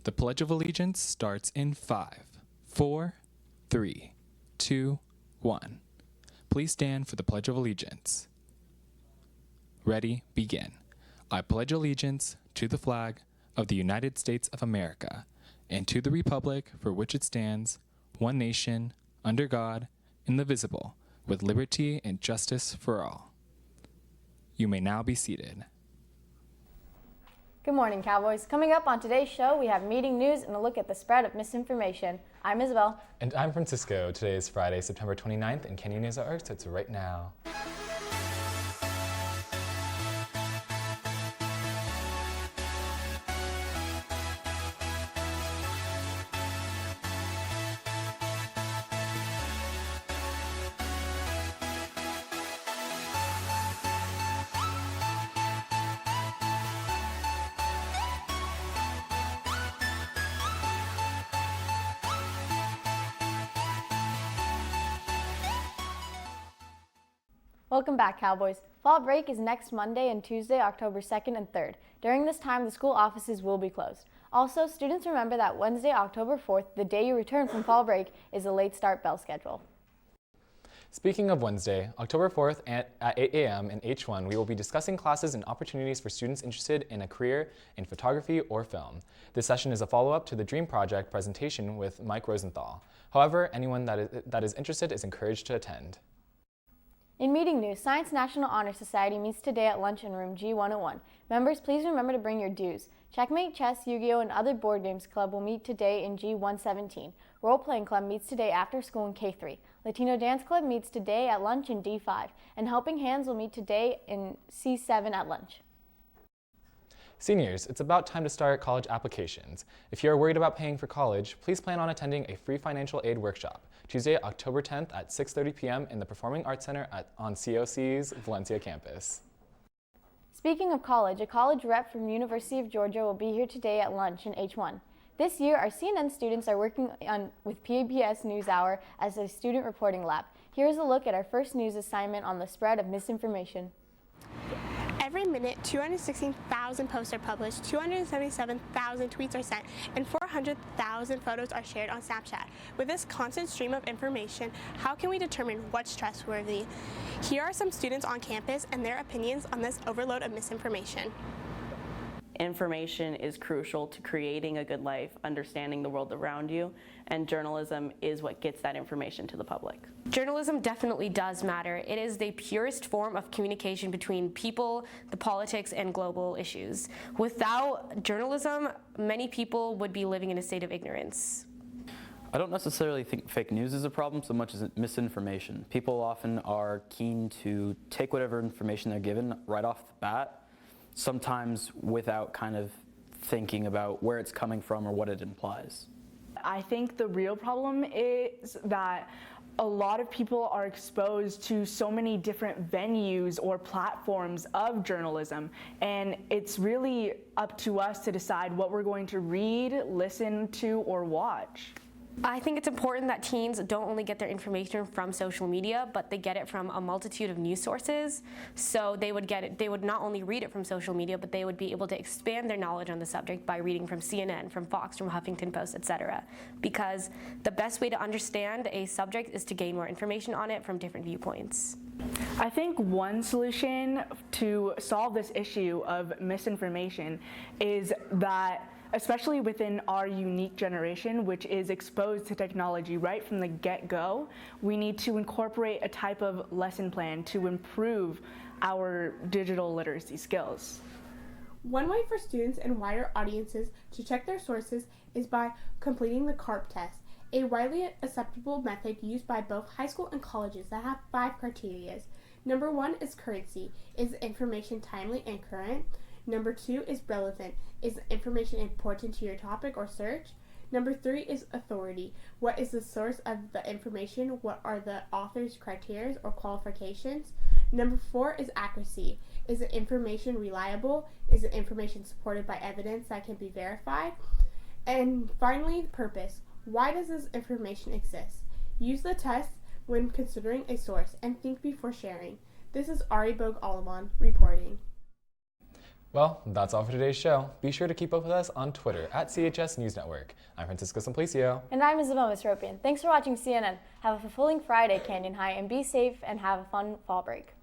The Pledge of Allegiance starts in 5, 4, 3, 2, 1. Please stand for the Pledge of Allegiance. Ready, begin. I pledge allegiance to the flag of the United States of America and to the republic for which it stands, one nation, under God, indivisible, with liberty and justice for all. You may now be seated. Good morning, Cowboys. Coming up on today's show, we have meeting news and a look at the spread of misinformation. I'm Isabelle. And I'm Francisco. Today is Friday, September 29th, and Canyon News at starts right now. Welcome back, Cowboys. Fall break is next Monday and Tuesday, October 2nd and 3rd. During this time, the school offices will be closed. Also, students remember that Wednesday, October 4th, the day you return from fall break, is a late start bell schedule. Speaking of Wednesday, October 4th at 8 a.m. in H1, we will be discussing classes and opportunities for students interested in a career in photography or film. This session is a follow-up to the Dream Project presentation with Mike Rosenthal. However, anyone that is interested is encouraged to attend. In meeting news, Science National Honor Society meets today at lunch in room G101. Members, please remember to bring your dues. Checkmate, Chess, Yu-Gi-Oh! And other board games club will meet today in G117. Role Playing Club meets today after school in K3. Latino Dance Club meets today at lunch in D5. And Helping Hands will meet today in C7 at lunch. Seniors, it's about time to start college applications. If you are worried about paying for college, please plan on attending a free financial aid workshop, Tuesday, October 10th at 6:30 p.m. in the Performing Arts Center on COC's Valencia campus. Speaking of college, a college rep from University of Georgia will be here today at lunch in H1. This year, our CNN students are working with PBS NewsHour as a student reporting lab. Here's a look at our first news assignment on the spread of misinformation. Every minute, 216,000 posts are published, 277,000 tweets are sent, and 400,000 photos are shared on Snapchat. With this constant stream of information, how can we determine what's trustworthy? Here are some students on campus and their opinions on this overload of misinformation. Information is crucial to creating a good life, understanding the world around you, and journalism is what gets that information to the public. Journalism definitely does matter. It is the purest form of communication between people, the politics, and global issues. Without journalism, many people would be living in a state of ignorance. I don't necessarily think fake news is a problem so much as misinformation. People often are keen to take whatever information they're given right off the bat, sometimes without kind of thinking about where it's coming from or what it implies. I think the real problem is that a lot of people are exposed to so many different venues or platforms of journalism, and it's really up to us to decide what we're going to read, listen to, or watch. I think it's important that teens don't only get their information from social media, but they get it from a multitude of news sources. So they would not only read it from social media, but they would be able to expand their knowledge on the subject by reading from CNN, from Fox, from Huffington Post, etc. Because the best way to understand a subject is to gain more information on it from different viewpoints. I think one solution to solve this issue of misinformation is that, especially within our unique generation, which is exposed to technology right from the get-go, we need to incorporate a type of lesson plan to improve our digital literacy skills. One way for students and wider audiences to check their sources is by completing the CARP test, a widely acceptable method used by both high school and colleges that have 5 criteria. Number 1 is currency. Is the information timely and current? Number 2 is relevant. Is the information important to your topic or search? Number 3 is authority. What is the source of the information? What are the author's criteria or qualifications? Number 4 is accuracy. Is the information reliable? Is the information supported by evidence that can be verified? And finally, purpose. Why does this information exist? Use the test when considering a source and think before sharing. This is Ari Bogue Alaman reporting. Well, that's all for today's show. Be sure to keep up with us on Twitter at CHS News Network. I'm Francisco Simplicio. And I'm Isabelle Misropian. Thanks for watching CNN. Have a fulfilling Friday, Canyon High, and be safe and have a fun fall break.